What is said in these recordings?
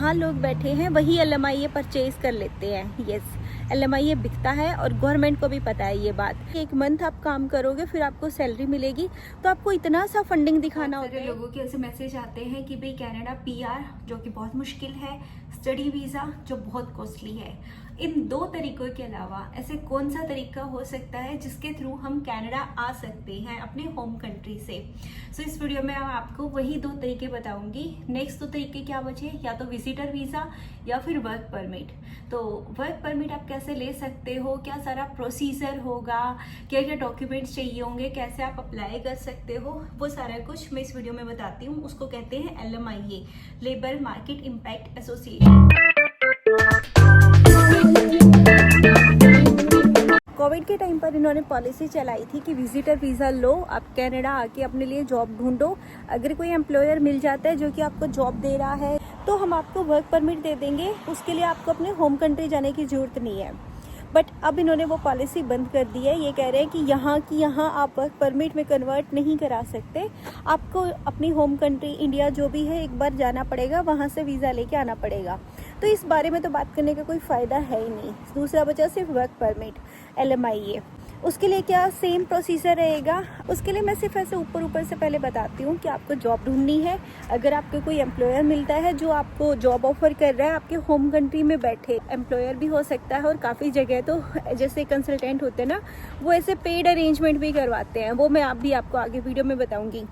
जहाँ लोग बैठे हैं वही LMIA परचेज कर लेते हैं। यस, LMIA बिकता है और गवर्नमेंट को भी पता है ये बात। एक मंथ आप काम करोगे फिर आपको सैलरी मिलेगी, तो आपको इतना सा फंडिंग दिखाना होता है। लोगों के ऐसे मैसेज आते हैं कि भाई कनाडा PR जो कि बहुत मुश्किल है, स्टडी वीज़ा जो बहुत कॉस्टली है। इन दो तरीकों के अलावा ऐसे कौन सा तरीका हो सकता है जिसके थ्रू हम कनाडा आ सकते हैं अपने होम कंट्री से। सो इस वीडियो में मैं आपको वही दो तरीके बताऊंगी। नेक्स्ट दो तरीके क्या बचे, या तो विजिटर वीज़ा या फिर वर्क परमिट। तो वर्क परमिट आप कैसे ले सकते हो, क्या सारा प्रोसीजर होगा, क्या क्या डॉक्यूमेंट्स चाहिए होंगे, कैसे आप अप्लाई कर सकते हो, वो सारा कुछ मैं इस वीडियो में बताती हूँ। उसको कहते हैं LMIA, labour market impact association. Covid के टाइम पर इन्होंने पॉलिसी चलाई थी कि विजिटर वीज़ा लो, आप कनाडा आके अपने लिए जॉब ढूंढो। अगर कोई एम्प्लॉयर मिल जाता है जो कि आपको जॉब दे रहा है तो हम आपको वर्क परमिट दे देंगे, उसके लिए आपको अपने होम कंट्री जाने की ज़रूरत नहीं है। बट अब इन्होंने वो पॉलिसी बंद कर दी है। ये कह रहे हैं कि यहाँ आप वर्क परमिट में कन्वर्ट नहीं करा सकते, आपको अपनी होम कंट्री इंडिया जो भी है एक बार जाना पड़ेगा, वहाँ से वीज़ा लेके आना पड़ेगा। तो इस बारे में तो बात करने का कोई फ़ायदा है ही नहीं। दूसरा बचा सिर्फ वर्क परमिट LMIA। उसके लिए क्या सेम प्रोसीजर रहेगा, उसके लिए मैं सिर्फ ऐसे ऊपर से पहले बताती हूँ कि आपको जॉब ढूंढनी है। अगर आपको कोई एम्प्लॉयर मिलता है जो आपको जॉब ऑफर कर रहा है आपके होम कंट्री में बैठे, एम्प्लॉयर भी हो सकता है और काफ़ी जगह तो जैसे कंसल्टेंट होते हैं ना, वो ऐसे पेड अरेंजमेंट भी करवाते हैं, वो मैं आपको आगे वीडियो में बताऊँगी।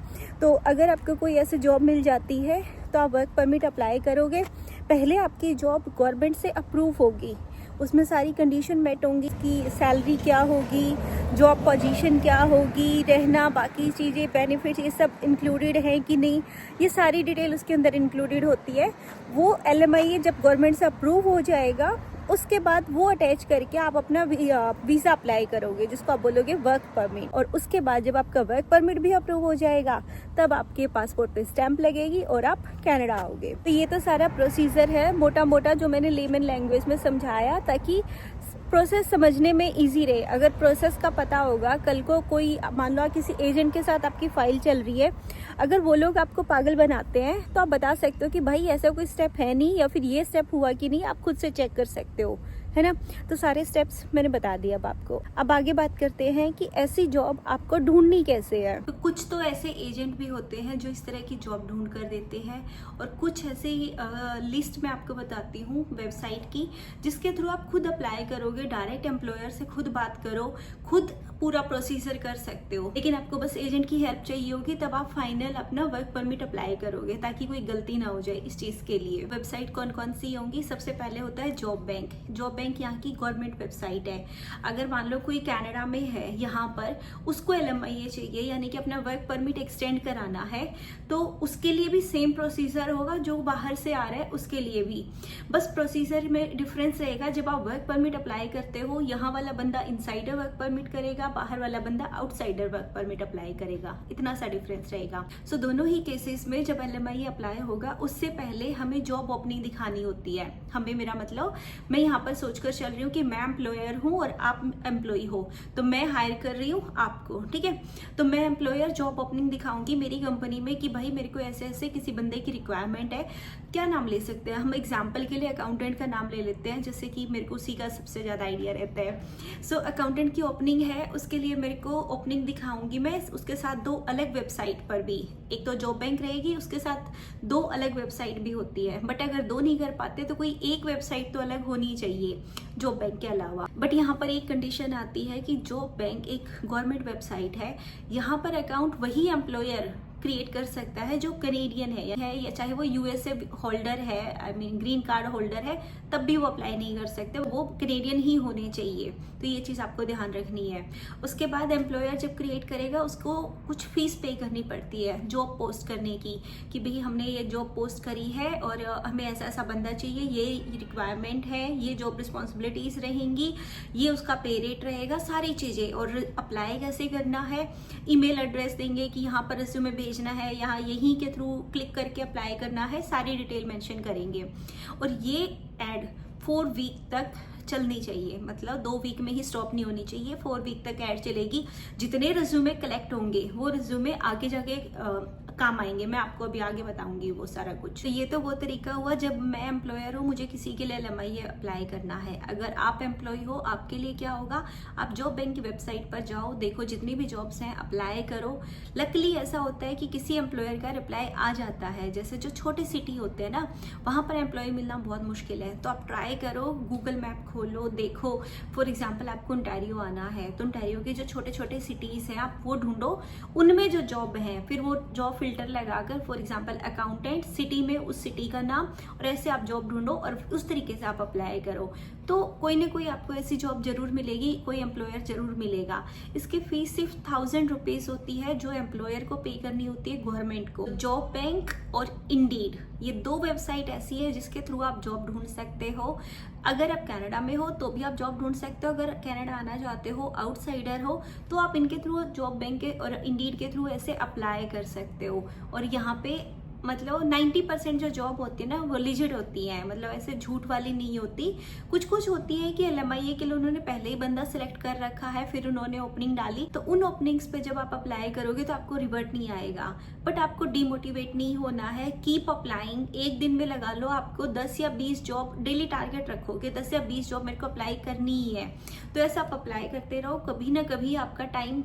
तो अगर आपको कोई ऐसी जॉब मिल जाती है तो आप वर्क परमिट अप्लाई करोगे। पहले आपकी जॉब गवर्नमेंट से अप्रूव होगी, उसमें सारी कंडीशन मेट होंगी कि सैलरी क्या होगी, जॉब पोजीशन क्या होगी, रहना, बाकी चीज़ें, बेनिफिट्स, ये सब इंक्लूडेड है कि नहीं, ये सारी डिटेल उसके अंदर इंक्लूडेड होती है। वो LMIA जब गवर्नमेंट से अप्रूव हो जाएगा उसके बाद वो अटैच करके आप अपना वीज़ा अप्लाई करोगे जिसको आप बोलोगे वर्क परमिट। और उसके बाद जब आपका वर्क परमिट भी अप्रूव हो जाएगा तब आपके पासपोर्ट पे स्टैंप लगेगी और आप कनाडा आओगे। तो ये तो सारा प्रोसीजर है मोटा मोटा जो मैंने लेमन लैंग्वेज में समझाया, ताकि प्रोसेस समझने में इजी रहे। अगर प्रोसेस का पता होगा, कल को कोई मान लो किसी एजेंट के साथ आपकी फाइल चल रही है, अगर वो लोग आपको पागल बनाते हैं तो आप बता सकते हो कि भाई ऐसा कोई स्टेप है नहीं, या फिर ये स्टेप हुआ कि नहीं, आप खुद से चेक कर सकते हो, है ना। तो सारे स्टेप्स मैंने बता दिए अब आपको। अब आगे बात करते हैं कि ऐसी जॉब आपको ढूंढनी कैसे है। तो कुछ तो ऐसे एजेंट भी होते हैं जो इस तरह की जॉब ढूंढ कर देते हैं, और कुछ ऐसे लिस्ट मैं आपको बताती हूँ वेबसाइट की, जिसके थ्रू आप खुद अप्लाई करोगे, डायरेक्ट एम्प्लॉयर से खुद बात करो, खुद पूरा प्रोसीजर कर सकते हो। लेकिन आपको बस एजेंट की हेल्प चाहिए होगी, तब आप फाइनल अपना वर्क परमिट अप्लाई करोगे, ताकि कोई गलती ना हो जाए इस चीज के लिए। वेबसाइट कौन कौन सी होंगी, सबसे पहले होता है जॉब बैंक। जॉब बैंक यहाँ की गवर्नमेंट वेबसाइट है। अगर मान लो कोई कनाडा में है, यहाँ पर उसको LMIA चाहिए, यानी कि अपना वर्क परमिट एक्सटेंड कराना है, तो उसके लिए भी सेम प्रोसीजर होगा जो बाहर से आ रहा है उसके लिए भी। बस प्रोसीजर में डिफरेंस रहेगा। जब आप वर्क परमिट अप्लाई करते हो, यहाँ वाला बंदा इनसाइडर वर्क परमिट करेगा, बाहर वाला बंदा आउटसाइडर वर्क परमिट अप्लाई करेगा, इतना सा डिफरेंस रहेगा। सो दोनों ही केसेस में जब LMIA अप्लाई होगा उससे पहले हमें जॉब ओपनिंग दिखानी होती है। हमें, मेरा मतलब, मैं यहाँ पर सोचकर चल रही हूँ कि मैं एम्प्लॉयर हूँ और आप एम्प्लॉई हो, तो मैं हायर कर रही हूँ आपको, ठीक है। तो मैं एम्प्लॉयर जॉब ओपनिंग दिखाऊंगी मेरी कंपनी में कि भाई मेरे को ऐसे ऐसे किसी बंदे की रिक्वायरमेंट है। क्या नाम ले सकते हैं हम, एग्जाम्पल के लिए अकाउंटेंट का नाम ले लेते हैं, जैसे कि मेरे को उसी का सबसे ज्यादा आइडिया रहता है। सो अकाउंटेंट की ओपनिंग है, उसके लिए मेरे को ओपनिंग दिखाऊंगी मैं, उसके साथ दो अलग वेबसाइट पर भी, एक तो जॉब बैंक रहेगी, उसके साथ दो अलग वेबसाइट भी होती है। बट अगर दो नहीं कर पाते तो कोई एक वेबसाइट तो अलग होनी चाहिए जॉब बैंक के अलावा। बट यहाँ पर एक कंडीशन आती है कि जॉब बैंक एक गवर्नमेंट वेबसाइट है, यहाँ पर अकाउंट वही एम्प्लॉयर क्रिएट कर सकता है जो कनेडियन है, या चाहे वो USA होल्डर है, I mean green card holder है, तब भी वो अप्लाई नहीं कर सकते, वो कनेडियन ही होने चाहिए। तो ये चीज़ आपको ध्यान रखनी है। उसके बाद एम्प्लॉयर जब क्रिएट करेगा उसको कुछ फीस पे करनी पड़ती है जॉब पोस्ट करने की, कि भाई हमने ये जॉब पोस्ट करी है और हमें ऐसा ऐसा बंदा चाहिए, ये रिक्वायरमेंट है, ये जॉब रिस्पॉन्सिबिलिटीज रहेंगी, ये उसका पे रेट रहेगा, सारी चीज़ें। और अप्लाई कैसे करना है, ईमेल एड्रेस देंगे कि यहाँ पर रिज्यूमे भेजना है, यहाँ यहीं के थ्रू क्लिक करके अप्लाई करना है, सारी डिटेल मेंशन करेंगे। और ये एड 4 वीक तक चलनी चाहिए, मतलब 2 वीक में ही स्टॉप नहीं होनी चाहिए, 4 वीक तक ऐड चलेगी। जितने रिज्यूमे कलेक्ट होंगे वो रिज्यूमे आगे जाके काम आएंगे। मैं आपको अभी आगे बताऊंगी वो सारा कुछ। तो ये तो वो तरीका हुआ जब मैं एम्प्लॉयर हूँ, मुझे किसी के लिए LMIA अप्लाई करना है। अगर आप एम्प्लॉय हो, आपके लिए क्या होगा, आप जॉब बैंक की वेबसाइट पर जाओ, देखो जितनी भी जॉब्स हैं अप्लाई करो। लकीली ऐसा होता है कि किसी एम्प्लॉयर का रिप्लाई आ जाता है। जैसे जो छोटे सिटी होते हैं ना, वहाँ पर एम्प्लॉय मिलना बहुत मुश्किल है। तो आप ट्राई करो, गूगल मैप खोलो, देखो। फॉर एग्जाम्पल आपको ओंटारियो आना है तो ओंटारियो के जो छोटे छोटे सिटीज़ हैं आप वो ढूंढो, उनमें जो जॉब है फिर वो जॉब फिल्टर लगाकर, फॉर एग्जांपल अकाउंटेंट सिटी में उस सिटी का नाम, और ऐसे आप जॉब ढूंढो और उस तरीके से आप अप्लाई करो। तो कोई ना कोई आपको ऐसी जॉब जरूर मिलेगी, कोई एम्प्लॉयर जरूर मिलेगा। इसकी फीस सिर्फ 1000 रुपीज होती है जो एम्प्लॉयर को पे करनी होती है गवर्नमेंट को। जॉब बैंक और इंडीड, ये 2 वेबसाइट ऐसी है जिसके थ्रू आप जॉब ढूंढ सकते हो। अगर आप कनाडा में हो तो भी आप जॉब ढूंढ सकते हो। अगर कनाडा आना चाहते हो, आउटसाइडर हो, तो आप इनके थ्रू, जॉब बैंक के और इंडीड के थ्रू ऐसे अप्लाई कर सकते हो। और यहाँ पे मतलब 90% जो जॉब होती है ना वो लिजिट होती है, मतलब ऐसे झूठ वाली नहीं होती। कुछ कुछ होती है कि LMIA के लिए उन्होंने पहले ही बंदा सिलेक्ट कर रखा है, फिर उन्होंने ओपनिंग डाली, तो उन ओपनिंग्स पे जब आप अप्लाई करोगे तो आपको रिवर्ट नहीं आएगा। बट आपको डिमोटिवेट नहीं होना है, कीप अप्लाइंग। एक दिन में लगा लो आपको 10 या 20 जॉब, डेली टारगेट रखो कि 10 या 20 जॉब मेरे को अप्लाई करनी ही है। तो ऐसा आप अप्लाई करते रहो, कभी ना कभी आपका टाइम,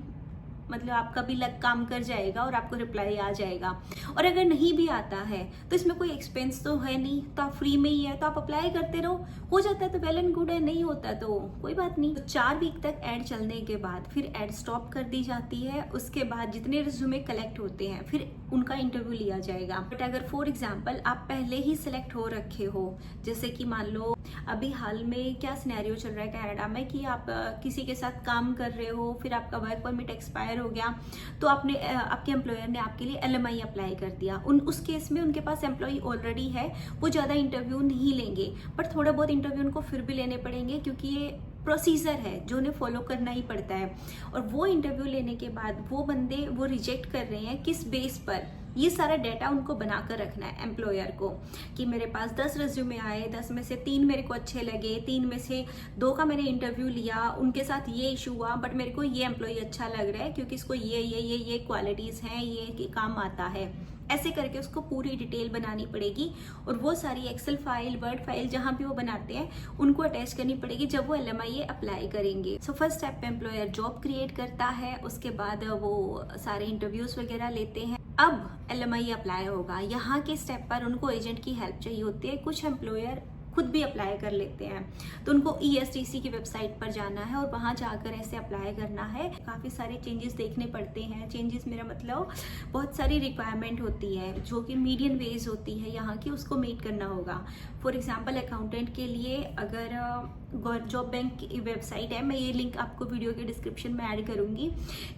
मतलब आपका भी लक काम कर जाएगा और आपको रिप्लाई आ जाएगा। और अगर नहीं भी आता है तो इसमें कोई एक्सपेंस तो है नहीं, तो आप फ्री में ही है, तो आप अप्लाई करते रहो। हो जाता है तो वेल एंड गुड है, नहीं होता तो कोई बात नहीं। तो 4 वीक तक ऐड चलने के बाद फिर ऐड स्टॉप कर दी जाती है। उसके बाद जितने रिज्यूमे कलेक्ट होते हैं फिर उनका इंटरव्यू लिया जाएगा। बट अगर फॉर एग्जाम्पल आप पहले ही सिलेक्ट हो रखे हो, जैसे कि मान लो अभी हाल में क्या सिनेरियो चल रहा है कनाडा में कि आप किसी के साथ काम कर रहे हो, फिर आपका वर्क परमिट एक्सपायर हो गया, तो आपने आपके एम्प्लॉयर ने आपके लिए LMI अप्लाई कर दिया। उस केस में उनके पास एम्प्लॉय ऑलरेडी है, वो ज़्यादा इंटरव्यू नहीं लेंगे, बट थोड़ा बहुत इंटरव्यू उनको फिर भी लेने पड़ेंगे क्योंकि ये प्रोसीजर है जो उन्हें फॉलो करना ही पड़ता है। और वो इंटरव्यू लेने के बाद वो बंदे वो रिजेक्ट कर रहे हैं किस बेस पर, ये सारा डाटा उनको बनाकर रखना है एम्प्लॉयर को कि मेरे पास 10 रिज्यूमे आए, 10 में से 3 मेरे को अच्छे लगे, 3 में से 2 का मैंने इंटरव्यू लिया, उनके साथ ये इशू हुआ, बट मेरे को ये एम्प्लॉय अच्छा लग रहा है क्योंकि इसको ये क्वालिटीज़ हैं, ये काम आता है। ऐसे करके उसको पूरी डिटेल बनानी पड़ेगी और वो सारी एक्सेल फाइल, वर्ड फाइल जहाँ भी वो बनाते हैं उनको अटैच करनी पड़ेगी जब वो LMIA अप्लाई करेंगे। सो फर्स्ट स्टेप पे एम्प्लॉयर जॉब क्रिएट करता है, उसके बाद वो सारे इंटरव्यूज वगैरह लेते हैं। अब LMIA अप्लाई होगा, यहाँ के स्टेप पर उनको एजेंट की हेल्प चाहिए होती है। कुछ एम्प्लॉयर खुद भी अप्लाई कर लेते हैं, तो उनको ESTC की वेबसाइट पर जाना है और वहाँ जाकर ऐसे अप्लाई करना है। काफ़ी सारे चेंजेस देखने पड़ते हैं। चेंजेस मेरा मतलब बहुत सारी रिक्वायरमेंट होती है जो कि मीडियन वेज होती है यहाँ की, उसको मीट करना होगा। फॉर एग्जांपल अकाउंटेंट के लिए अगर जॉब बैंक की वेबसाइट है, मैं ये लिंक आपको वीडियो के डिस्क्रिप्शन में ऐड करूँगी,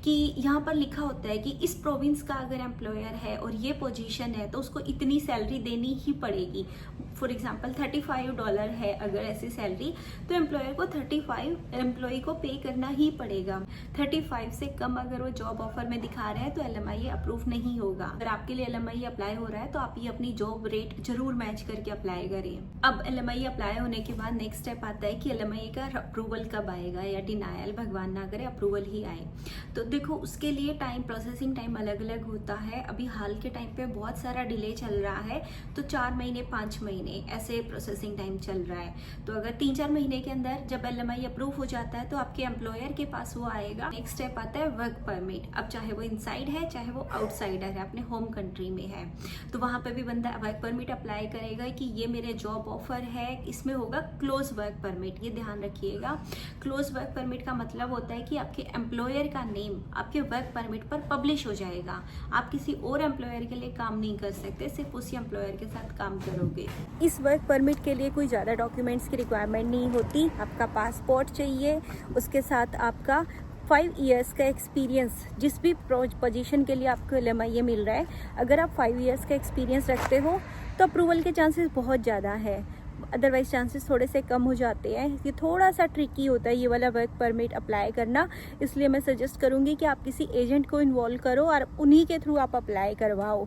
कि यहाँ पर लिखा होता है कि इस प्रोविंस का अगर एम्प्लॉयर है और ये पोजीशन है तो उसको इतनी सैलरी देनी ही पड़ेगी। फॉर एग्जांपल $35 है अगर ऐसी सैलरी, तो एम्प्लॉयर को 35 एम्प्लॉय को पे करना ही पड़ेगा। 35 से कम अगर वो जॉब ऑफर में दिखा रहे हैं तो LMIA अप्रूव नहीं होगा। अगर आपके लिए LMIA अप्लाई हो रहा है तो आप ये अपनी जॉब रेट जरूर मैच करके अप्लाई करिए। अब LMIA अप्लाई होने के बाद नेक्स्ट स्टेप आता है कि LMIA का अप्रूवल कब आएगा या डिनायल, भगवान ना करे अप्रूवल ही आए। तो देखो उसके लिए टाइम, प्रोसेसिंग टाइम अलग अलग होता है। अभी हाल के टाइम पे बहुत सारा डिले चल रहा है, तो 4 महीने 5 महीने ऐसे प्रोसेसिंग टाइम चल रहा है। तो अगर 3-4 महीने के अंदर जब LMIA अप्रूव हो जाता है तो आपके एम्प्लॉयर के पास वो आएगा। नेक्स्ट स्टेप आता है वर्क परमिट। अब चाहे वो इनसाइड है चाहे वो आउटसाइडर है, अपने होम कंट्री में है, तो वहां पे भी बंदा वर्क परमिट अप्लाई करेगा कि ये मेरे जॉब ऑफर है। इसमें होगा क्लोज वर्क परमिट, ये ध्यान रखिएगा। क्लोज वर्क परमिट का मतलब होता है कि आपके एम्प्लॉयर का नेम आपके वर्क परमिट पर पब्लिश हो जाएगा। आप किसी और एम्प्लॉयर के लिए काम नहीं कर सकते, सिर्फ उसी एम्प्लॉयर के साथ काम करोगे। इस वर्क परमिट के लिए कोई ज़्यादा डॉक्यूमेंट्स की रिक्वायरमेंट नहीं होती। आपका पासपोर्ट चाहिए, उसके साथ आपका 5 इयर्स का एक्सपीरियंस, जिस भी पोजीशन के लिए आपको LMIA मिल रहा है, अगर आप 5 इयर्स का एक्सपीरियंस रखते हो तो अप्रूवल के चांसेस बहुत ज़्यादा है। अदरवाइज चांसेस थोड़े से कम हो जाते हैं। ये थोड़ा सा ट्रिकी होता है ये वाला वर्क परमिट अप्लाई करना, इसलिए मैं सजेस्ट करूँगी कि आप किसी एजेंट को इन्वॉल्व करो और उन्हीं के थ्रू आप अप्लाई करवाओ।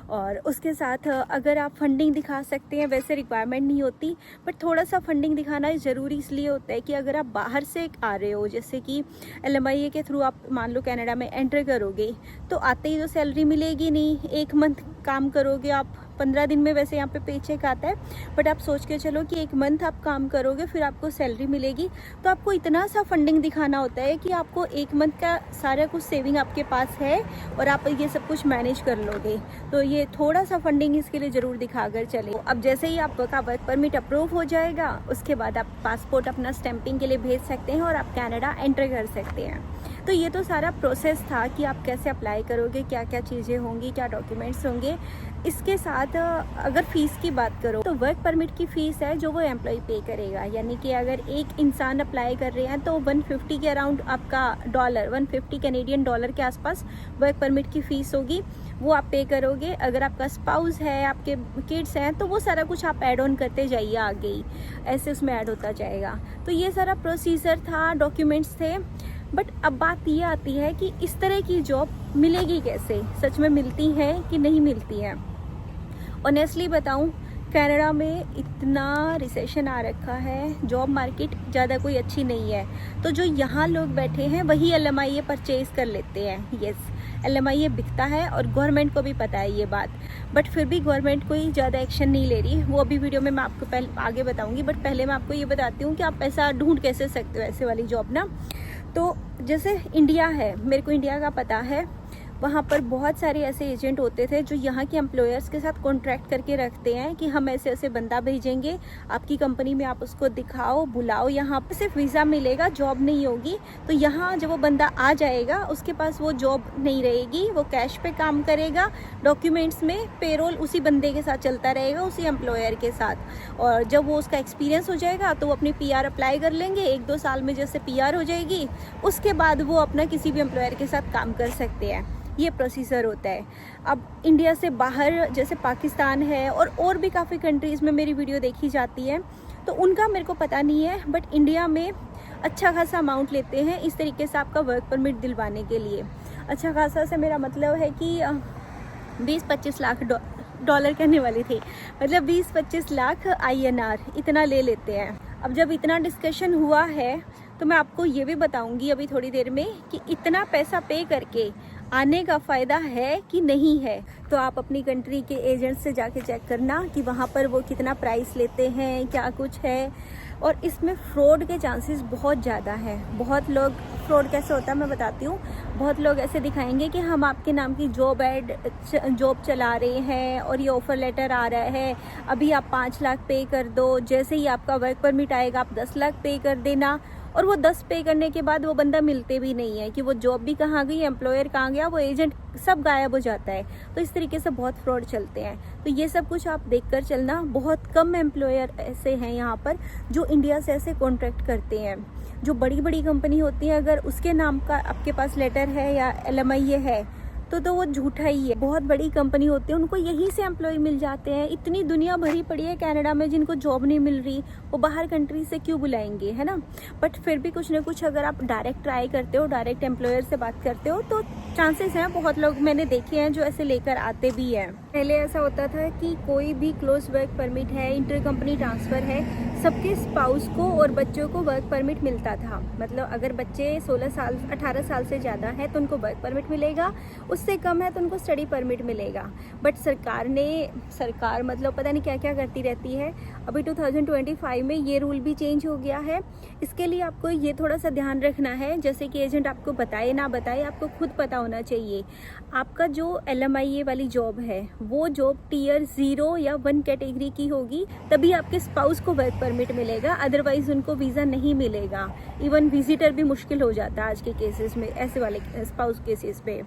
और उसके साथ अगर आप फंडिंग दिखा सकते हैं, वैसे रिक्वायरमेंट नहीं होती, बट थोड़ा सा फंडिंग दिखाना ज़रूरी इसलिए होता है कि अगर आप बाहर से आ रहे हो, जैसे कि LMIA के थ्रू आप मान लो कनाडा में एंटर करोगे, तो आते ही तो सैलरी मिलेगी नहीं। 1 मंथ काम करोगे आप, 15 दिन में वैसे यहाँ पे पे चेक आता है, बट आप सोच के चलो कि 1 मंथ आप काम करोगे फिर आपको सैलरी मिलेगी। तो आपको इतना सा फंडिंग दिखाना होता है कि आपको 1 मंथ का सारा कुछ सेविंग आपके पास है और आप ये सब कुछ मैनेज कर लोगे। तो ये थोड़ा सा फंडिंग इसके लिए ज़रूर दिखाकर चले। अब जैसे ही आपका वर्क परमिट अप्रूव हो जाएगा, उसके बाद आप पासपोर्ट अपना स्टैंपिंग के लिए भेज सकते हैं और आप कनाडा एंटर कर सकते हैं। तो ये तो सारा प्रोसेस था कि आप कैसे अप्लाई करोगे, क्या क्या चीज़ें होंगी, क्या डॉक्यूमेंट्स होंगे। इसके साथ अगर फ़ीस की बात करो तो वर्क परमिट की फ़ीस है जो वो एम्प्लॉय पे करेगा, यानी कि अगर एक इंसान अप्लाई कर रहे हैं तो 150 के अराउंड आपका डॉलर, 150 कैनेडियन डॉलर के आसपास वर्क परमिट की फ़ीस होगी, वो आप पे करोगे। अगर आपका स्पाउस है, आपके किड्स हैं, तो वो सारा कुछ आप ऐड ऑन करते जाइए, आगे ही ऐसे उसमें ऐड होता जाएगा। तो ये सारा प्रोसीजर था, डॉक्यूमेंट्स थे। बट अब बात ये आती है कि इस तरह की जॉब मिलेगी कैसे, सच में मिलती है कि नहीं मिलती है। ऑनेस्टली बताऊं, कनाडा में इतना रिसेशन आ रखा है, जॉब मार्केट ज़्यादा कोई अच्छी नहीं है। तो जो यहाँ लोग बैठे हैं वही LMIA परचेज कर लेते हैं। यस, LMIA बिकता है और गवर्नमेंट को भी पता है ये बात, बट फिर भी गवर्नमेंट कोई ज़्यादा एक्शन नहीं ले रही। वो अभी वीडियो में मैं आपको पहले आगे बताऊँगी, बट पहले मैं आपको ये बताती हूँ कि आप ऐसा ढूंढ कैसे सकते हो ऐसे वाली जॉब ना। तो जैसे इंडिया है, मेरे को इंडिया का पता है, वहाँ पर बहुत सारे ऐसे एजेंट होते थे जो यहाँ के एम्प्लॉयर्स के साथ कॉन्ट्रैक्ट करके रखते हैं कि हम ऐसे ऐसे बंदा भेजेंगे आपकी कंपनी में, आप उसको दिखाओ, बुलाओ, यहाँ पर सिर्फ वीज़ा मिलेगा, जॉब नहीं होगी। तो यहाँ जब वो बंदा आ जाएगा उसके पास वो जॉब नहीं रहेगी, वो कैश पे काम करेगा, डॉक्यूमेंट्स में पेरोल उसी बंदे के साथ चलता रहेगा, उसी एम्प्लॉयर के साथ। और जब वो उसका एक्सपीरियंस हो जाएगा तो वो अपनी PR अप्लाई कर लेंगे, 1-2 साल में जैसे PR हो जाएगी, उसके बाद वो अपना किसी भी एम्प्लॉयर के साथ काम कर सकते हैं। ये प्रोसीजर होता है। अब इंडिया से बाहर जैसे पाकिस्तान है और भी काफ़ी कंट्रीज़ में मेरी वीडियो देखी जाती है, तो उनका मेरे को पता नहीं है, बट इंडिया में अच्छा खासा अमाउंट लेते हैं इस तरीके से आपका वर्क परमिट दिलवाने के लिए। अच्छा खासा से मेरा मतलब है कि 20-25 लाख डॉलर कहने वाली थी, मतलब 20-25 लाख INR इतना ले लेते हैं। अब जब इतना डिस्कशन हुआ है तो मैं आपको ये भी बताऊंगी अभी थोड़ी देर में कि इतना पैसा पे करके आने का फ़ायदा है कि नहीं है। तो आप अपनी कंट्री के एजेंट से जाके चेक करना कि वहाँ पर वो कितना प्राइस लेते हैं, क्या कुछ है। और इसमें फ्रॉड के चांसेस बहुत ज़्यादा है। बहुत लोग, फ्रॉड कैसे होता है मैं बताती हूँ, बहुत लोग ऐसे दिखाएंगे कि हम आपके नाम की जॉब चला रहे हैं और ये ऑफ़र लेटर आ रहा है, अभी आप 5 लाख पे कर दो, जैसे ही आपका वर्क परमिट आएगा आप 10 लाख पे कर देना। और वो 10 पे करने के बाद वो बंदा मिलते भी नहीं है कि वो जॉब भी कहाँ गई, एम्प्लॉयर कहाँ गया, वो एजेंट सब गायब हो जाता है। तो इस तरीके से बहुत फ्रॉड चलते हैं। तो ये सब कुछ आप देख कर चलना। बहुत कम एम्प्लॉयर ऐसे हैं यहाँ पर जो इंडिया से ऐसे कॉन्ट्रैक्ट करते हैं। जो बड़ी बड़ी कंपनी होती है, अगर उसके नाम का आपके पास लेटर है या LMIA है तो वो झूठा ही है। बहुत बड़ी कंपनी होती है, उनको यहीं से एम्प्लॉय मिल जाते हैं। इतनी दुनिया भरी पड़ी है कनाडा में जिनको जॉब नहीं मिल रही, वो बाहर कंट्री से क्यों बुलाएंगे, है ना। बट फिर भी कुछ ना कुछ अगर आप डायरेक्ट ट्राई करते हो, डायरेक्ट एम्प्लॉयर से बात करते हो, तो चांसेस हैं। बहुत लोग मैंने देखे हैं जो ऐसे लेकर आते भी हैं। पहले ऐसा होता था कि कोई भी क्लोज वर्क परमिट है, इंटर कंपनी ट्रांसफ़र है, सबके स्पाउस को और बच्चों को वर्क परमिट मिलता था। मतलब अगर बच्चे 18 साल से ज़्यादा है तो उनको वर्क परमिट मिलेगा, उससे कम है तो उनको स्टडी परमिट मिलेगा। बट सरकार मतलब पता नहीं क्या क्या करती रहती है। अभी 2025 में ये रूल भी चेंज हो गया है। इसके लिए आपको ये थोड़ा सा ध्यान रखना है, जैसे कि एजेंट आपको बताए ना बताए, आपको खुद पता होना चाहिए। आपका जो LMIA वाली जॉब है वो जॉब Tier 0 या 1 कैटेगरी की होगी, तभी आपके स्पाउस को वर्क परमिट मिलेगा, अदरवाइज उनको वीज़ा नहीं मिलेगा। इवन विजिटर भी मुश्किल हो जाता है आज के केसेस में, ऐसे वाले स्पाउस केसेस पे।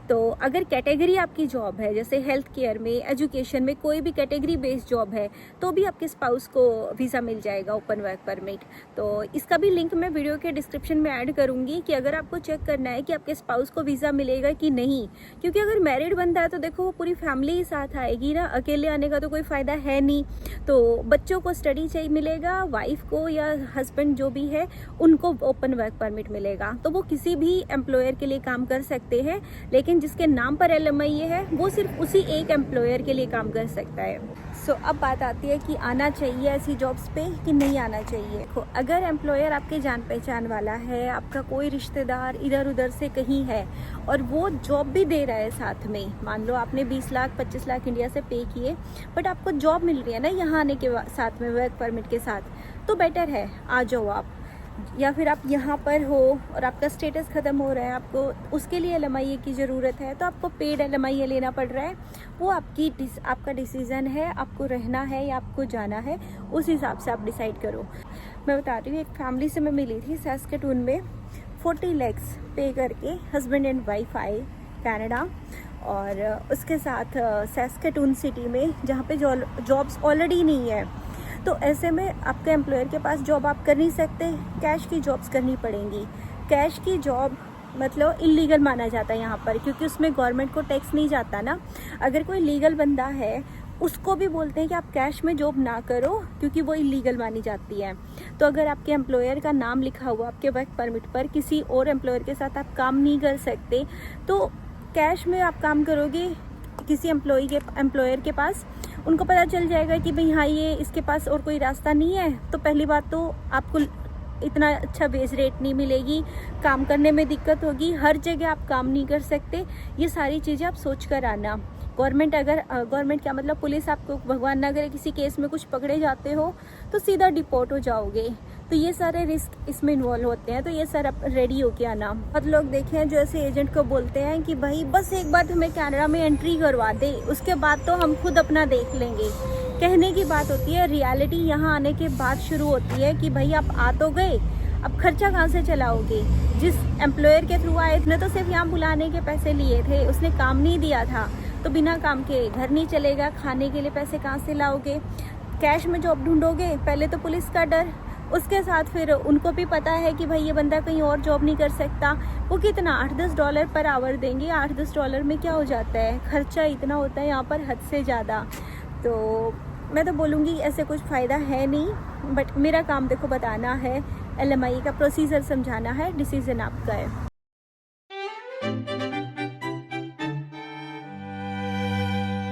तो अगर कैटेगरी आपकी जॉब है, जैसे हेल्थ केयर में, एजुकेशन में, कोई भी कैटेगरी बेस्ड जॉब है, तो भी आपके स्पाउस को वीज़ा मिल जाएगा, ओपन वर्क परमिट। तो इसका भी लिंक मैं वीडियो के डिस्क्रिप्शन में ऐड करूँगी कि अगर आपको चेक करना है कि आपके स्पाउस को वीज़ा मिलेगा कि नहीं, क्योंकि अगर मैरिड बंदा है तो देखो वो पूरी फैमिली ही साथ आएगी ना, अकेले आने का तो कोई फ़ायदा है नहीं। तो बच्चों को स्टडी चाहिए मिलेगा, वाइफ को या हस्बैंड जो भी है उनको ओपन वर्क परमिट मिलेगा। तो वो किसी भी एम्प्लॉयर के लिए काम कर सकते हैं, लेकिन जिसके नाम पर LMIA है वो सिर्फ उसी एक एम्प्लॉयर के लिए काम कर सकता है। सो अब बात आती है कि आना चाहिए ऐसी जॉब्स पे कि नहीं आना चाहिए। देखो, अगर एम्प्लॉयर आपके जान पहचान वाला है, आपका कोई रिश्तेदार इधर उधर से कहीं है और वो जॉब भी दे रहा है साथ में, मान लो आपने 20 लाख 25 लाख इंडिया से पे किए, बट आपको जॉब मिल रही है ना यहाँ आने के साथ में, वर्क परमिट के साथ, तो बेटर है आ जाओ आप। या फिर आप यहाँ पर हो और आपका स्टेटस ख़त्म हो रहा है, आपको उसके लिए LMIA की ज़रूरत है, तो आपको पेड LMIA लेना पड़ रहा है। वो आपका डिसीज़न है, आपको रहना है या आपको जाना है, उस हिसाब से आप डिसाइड करो। मैं बता रही हूँ, एक फैमिली से मैं मिली थी सैस्केटून में, 40 lakhs पे करके हस्बैंड एंड वाइफ आए कनाडा, और उसके साथ सैस्केटून सिटी में जहाँ पे जॉब्स ऑलरेडी नहीं है। तो ऐसे में आपके एम्प्लॉयर के पास जॉब आप कर नहीं सकते, कैश की जॉब्स करनी पड़ेंगी। कैश की जॉब मतलब इलीगल माना जाता है यहाँ पर, क्योंकि उसमें गवर्नमेंट को टैक्स नहीं जाता ना। अगर कोई लीगल बंदा है उसको भी बोलते हैं कि आप कैश में जॉब ना करो, क्योंकि वो इलीगल मानी जाती है। तो अगर आपके एम्प्लॉयर का नाम लिखा हुआ आपके वर्क परमिट पर, किसी और एम्प्लॉयर के साथ आप काम नहीं कर सकते, तो कैश में आप काम करोगे किसी एम्प्लॉयर के पास, उनको पता चल जाएगा कि भाई हाँ ये इसके पास और कोई रास्ता नहीं है। तो पहली बात तो आपको इतना अच्छा वेज रेट नहीं मिलेगी, काम करने में दिक्कत होगी, हर जगह आप काम नहीं कर सकते। ये सारी चीज़ें आप सोच कर आना। गवर्नमेंट क्या मतलब पुलिस आपको भगवान ना करे किसी केस में कुछ पकड़े जाते हो तो सीधा डिपोर्ट हो जाओगे। तो ये सारे रिस्क इसमें इन्वॉल्व होते हैं, तो ये सर आप रेडी होके आना। बहुत लोग देखे हैं जो ऐसे एजेंट को बोलते हैं कि भाई बस एक बार हमें कनाडा में एंट्री करवा दे, उसके बाद तो हम खुद अपना देख लेंगे। कहने की बात होती है, रियलिटी यहाँ आने के बाद शुरू होती है कि भाई आप आ तो गए, अब खर्चा कहाँ से चलाओगे। जिस एम्प्लॉयर के थ्रू आए थे तो सिर्फ यहाँ बुलाने के पैसे लिए थे, उसने काम नहीं दिया था, तो बिना काम के घर नहीं चलेगा, खाने के लिए पैसे कहाँ से लाओगे। कैश में जॉब ढूंढोगे, पहले तो पुलिस का डर, उसके साथ फिर उनको भी पता है कि भाई ये बंदा कहीं और जॉब नहीं कर सकता। वो कितना $8-10 पर आवर देंगे, $8-10 में क्या हो जाता है, खर्चा इतना होता है यहाँ पर हद से ज़्यादा। तो मैं तो बोलूँगी ऐसे कुछ फ़ायदा है नहीं, बट मेरा काम देखो बताना है, LMIA का प्रोसीजर समझाना है, डिसीज़न आपका है।